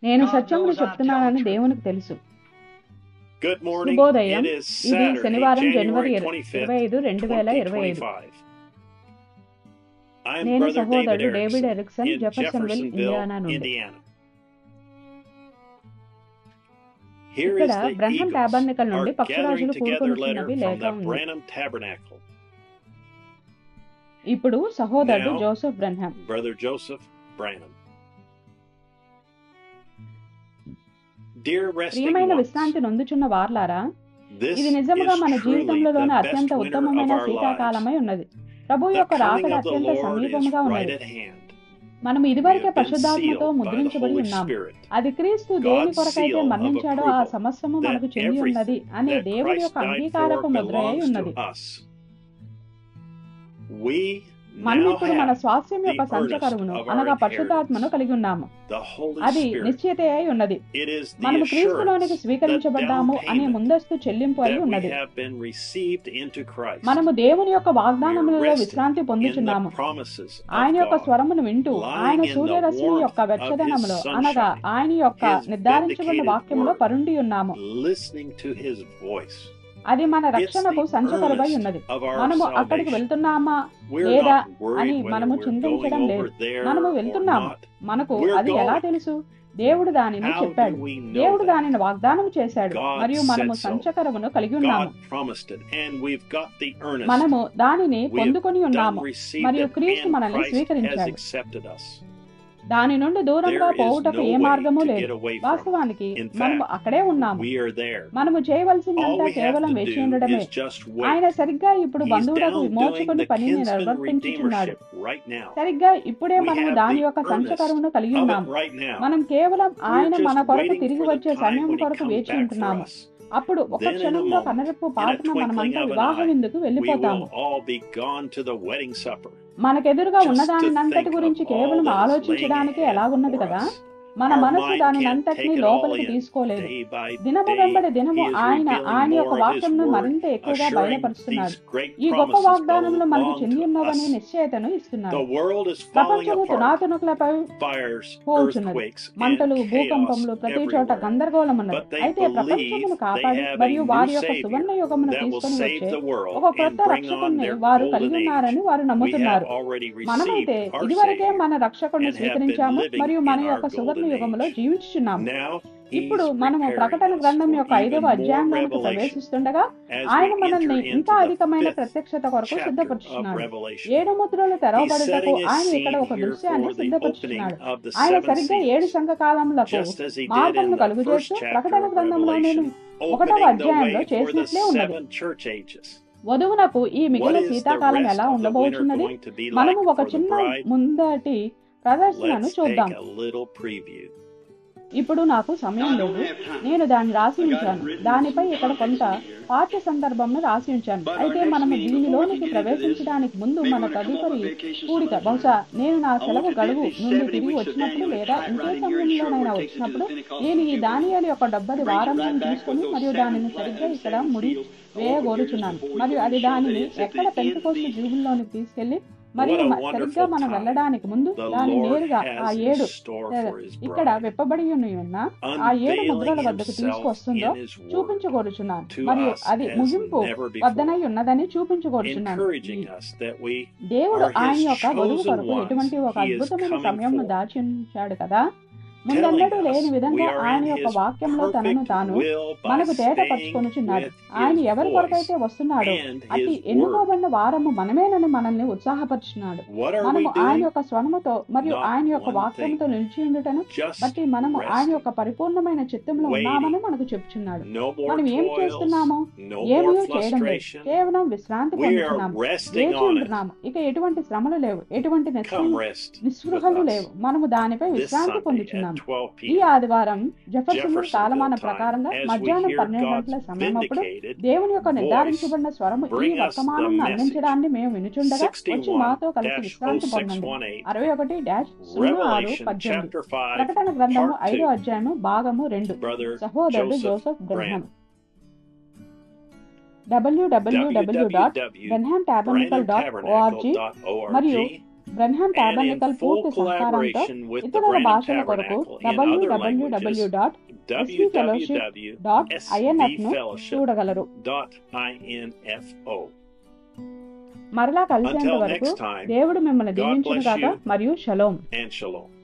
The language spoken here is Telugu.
నేను సత్యమును చెప్తున్నానని దేవునికి తెలుసు. Good morning. శుభోదయం. It is ఇది Saturday, శనివారం January జనవరి 25th, 2025. 2025. I am నేను Brother సహోదరుడు David David Erickson Erickson in Jeffersonville, Jeffersonville, Indiana నుండి. Indiana. Here ఇక్కడ is the Branham Eagles tabernacle are నుండి పక్షురాజులు gathering together letter కూడుకొనుచున్నవి from లేఖ the ఉంది. Branham Tabernacle. ఇప్పుడు సహోదరుడు Now, జోసెఫ్ బ్రహ్మం. Brother Joseph Branham. Dear resting ప్రియమైన ones, విశ్రాంతి నొందుచున్న వార్లారా, this ఇది నిజముగా మన is truly జీవితంలోని the అత్యంత best winter ఉత్తమమైన of our శీతాకాలమై lives. ఉన్నది. ప్రభు The యొక్క coming రాకడ of the అత్యంత Lord is సమీపముగా right ఉన్నది. at hand. మనం We ఇదివరకే have been పరిశుద్ధాత్మతో sealed by the ముద్రించబడి Holy ఉన్నాము. Spirit. అది క్రీస్తు దేని God's కొరకైతే seal of మరణించాడో ఆ approval సమస్తము that మనకు చెంది ఉన్నది everything అనే that దేవుని Christ యొక్క died అంగీకారపు for ముద్ర అయి belongs ఉన్నది. to us. We మనం now ఇప్పుడు మన have స్వాస్థ్యం యొక్క the సంచకరువును earnest of our అనగా inheritance, పరిశుద్ధాత్మను కలిగి ఉన్నాము. the Holy అది Spirit. నిశ్చయిత అయి ఉన్నది. It is the మనము క్రీస్తులోనికి assurance, the స్వీకరించబడ్డాము down అనే payment ముందస్తు చెల్లింపు అయి that we ఉన్నది. have been received into Christ. మనము దేవుని యొక్క We are వాగ్దానములలో resting విశ్రాంతి in the పొందుచున్నాము. promises ఆయన of యొక్క God, స్వరమును వింటూ ఆయన lying in the సూర్యరశ్మి warmth యొక్క of His వెచ్చదనములో అనగా sunshine, ఆయన యొక్క His నిర్ధారించబడిన vindicated వాక్యంలో word, పరుండి ఉన్నాము. listening to His voice. అది మన It's రక్షణకు the సంచకరువై earnest ఉన్నది. of our మనము అక్కడికి salvation. వెళ్తున్నామా We're లేదా not worried అని whether మనము we're చింతించడం going లేదు. over there మనము or వెళ్తున్నాము. not. మనకు We're అది ఎలా going. తెలుసు? దేవుడు దానిని How చెప్పాడు. do we know దేవుడు that? దానిని వాగ్దానం చేశాడు God మరియు మనము said so. సంచకరమును కలిగి ఉన్నాము. God promised it, and we've got the earnest. మనము దానిని We have పొందుకొని ఉన్నాము done received మరియు it, క్రీస్తు and మనల్ని Christ has స్వీకరించాడు. accepted us. దాని నుండి దూరంగా There is పోవుటకు no A way మార్గము to లేదు. get away from it. వాస్తవానికి In మనము fact, అక్కడే ఉన్నాము. We are there. మనము All చేయవలసిందంతా we have కేవలం to వేచి do ఉండడమే. is just ఆయన wait. సరిగ్గా ఇప్పుడు He's బంధువులకు down doing విమోచకుని the పనిని kinsman నిర్వర్తించుచున్నాడు. redeemership right now. సరిగ్గా ఇప్పుడే We మనము have దాని the యొక్క earnest సంచకరువును కలిగి of it ఉన్నాము. right now. మనం కేవలం We're ఆయన just మన కొరకు waiting తిరిగి for the వచ్చే time సమయం when He కొరకు comes వేచి back for ఉంటున్నాము. us. అప్పుడు ఒక Then in a క్షణంలో moment, కనరెప్పు in a పాటున twinkling మనమంతా of an వివాహ eye, విందుకు we వెళ్ళిపోతాము. will all be gone to the wedding supper. మనకెదురుగా Just to ఉన్నదానినంతటి think గురించి of all కేవలం that is laying ఆలోచించడానికి ahead ఎలాగున్నది for కదా. us. మన Our మనసు mind can't దానినంతటిని take it all లోపలికి in. తీసుకోలేదు. Day by దినము day, వెంబడి దినము He is ఆయన revealing యొక్క more of His వాక్యంను word, మరింత ఎక్కువగా assuring బయలుపరుస్తున్నాడు. these great ఈ గొప్ప promises వాగ్దానములు మనకు belong చెంది to ఉన్నవనే us. నిశ్చయతను ఇస్తున్నాడు. The world is falling ప్రపంచము apart. తునాతునకులపై Fires, పోల్చున్నది. earthquakes, మంటలు, and భూకంపములు chaos ప్రతి చోట everywhere. గందరగోళం ఉన్నది. But they అయితే believe ప్రపంచమును they కాపాడి have a మరియు వారి new యొక్క Savior సువర్ణ యుగమును that will తీసుకొని save వచ్చే the world ఒక and క్రొత్త bring on రక్షకుణ్ణి their వారు golden కలిగి age. ఉన్నారని వారు We have నమ్ముతున్నారు. already మనమైతే received our ఇదివరకే Savior మన రక్షకుడిని and have been స్వీకరించాము living మరియు in మన our యొక్క సువర్ణ golden యుగములో age. జీవించుచున్నాము. Now ఇప్పుడు He's మనము preparing ప్రకటన us గ్రంథం for యొక్క 5వ even more అధ్యాయంలోనికి revelation ప్రవేశిస్తుండగా as ఆయన we మనల్ని enter ఇంకా into the అధికమైన 5th ప్రత్యక్షత కొరకు chapter of సిద్ధపరుచున్నాడు. Revelation. 7 ముద్రలు He's తెరవబడుటకు setting a ఆయన ఇక్కడ scene ఒక here దృశ్యాన్ని for the సిద్ధపరుచున్నాడు. opening of the ఆయన 7 సరిగ్గా 7 seals, సంఘకాలములకు just as He did in మార్గమును the కలుగు first చేస్తూ chapter ప్రకటన of గ్రంథంలో నేను Revelation, 1వ opening the అధ్యాయంలో way for the చేసినట్లే ఉన్నది. 7 church ages. వధువునకు ఈ What మిగిలిన is the శీతాకాలం rest ఎలా of the winter ఉండబోచున్నది? going to be మనము like ఒక for the చిన్న bride? ముందటి ప్రదర్శనను Let's చూద్దాం. take a little preview. ఇప్పుడు నాకు సమయం లేదు. నేను దాన్ని రాసి ఉంచాను. దానిపై ఇక్కడ కొంత పాఠ్య సందర్భంను రాసి ఉంచాను. అయితే మనము దీనిలోనికి ప్రవేశించడానికి ముందు మన తదుపరి కూడిక బహుశా నేను నా సెలవు గడువు నుండి తిరిగి వచ్చినప్పుడు లేదా ఇంకే సమయంలోనైనా వచ్చినప్పుడు నేను ఈ దానియేలు యొక్క 70 వారములను తీసుకొని మరియు దానిని సరిగ్గా ఇక్కడ ముడి వేయగోరుచున్నాను మరియు అది దానిని ఎక్కడ పెంటెకోస్తు జూబిలీలోనికి తీసుకెళ్లి మరియు సరిగ్గా మనం వెళ్ళడానికి ముందు దాని నేరుగా ఆ 7 ఇక్కడ విప్పబడి ఉన్న ఆ 7 ముద్రల వద్దకు తీసుకొస్తుందో చూపించగోరుచున్నాను మరియు అది ముగింపు వద్దనై ఉన్నదని చూపించగోరుచున్నాను. దేవుడు ఆయన యొక్క వధువు కొరకు ఎటువంటి ఒక అద్భుతమైన సమయంను దాచి ఉంచాడు కదా. ముందన్నడూ లేని విధంగా ఆయన యొక్క వాక్యంలో తనను తాను మనకు తేటపరుచుకొనుచున్నాడు. ఆయన ఎవరి కొరకైతే వస్తున్నాడో అతి ఎన్నుకోబడిన వారము మనమేనని మనల్ని ఉత్సాహపరుచున్నాడు. మనము ఆయన యొక్క స్వరముతో మరియు ఆయన యొక్క వాక్యంతో నిలిచి ఉండుటను బట్టి మనము ఆయన యొక్క పరిపూర్ణమైన చిత్తంలో ఉన్నామని మనకు చెప్తున్నాడు. మనం ఏం చేస్తున్నామో ఏమీ చేయడం లేదు, కేవలం విశ్రాంతి పొందుతున్నాము, వేచి ఉంటున్నాము. ఇక ఎటువంటి శ్రమలు లేవు, ఎటువంటి నిస్పృహలు లేవు. మనము దానిపై విశ్రాంతి పొందుతున్నాము. ఈ ఆదివారం జెఫర్సన్విల్ కాలమాన ప్రకారంగా మధ్యాహ్నం 12 గంటల సమయం అప్పుడు దేవుని యొక్క నిర్ధారించబడిన స్వరము ఈ వర్తమానం అందించడాన్ని మేము వినుచుండగా వచ్చి మాతో కలిసి విశ్రాంతి పొందండి. 61-06-18 ప్రకటన గ్రంథము 5వ అధ్యాయము భాగము 2. సహోదరుడు జోసెఫ్ బ్రహ్మం. www.branhamtabernacle.org మరియు Branham and in tabernacle full పూర్తి సహకారంతో collaboration with the ఇతర Branham భాషల కొరకు Tabernacle in other languages, www.svfellowship.info ను చూడగలరు. www.svfellowship.info. మరలా కలిసేంత Until వరకు next time, దేవుడు మిమ్మల్ని God bless దీవించును గాక you. మరియు షలోం. And shalom.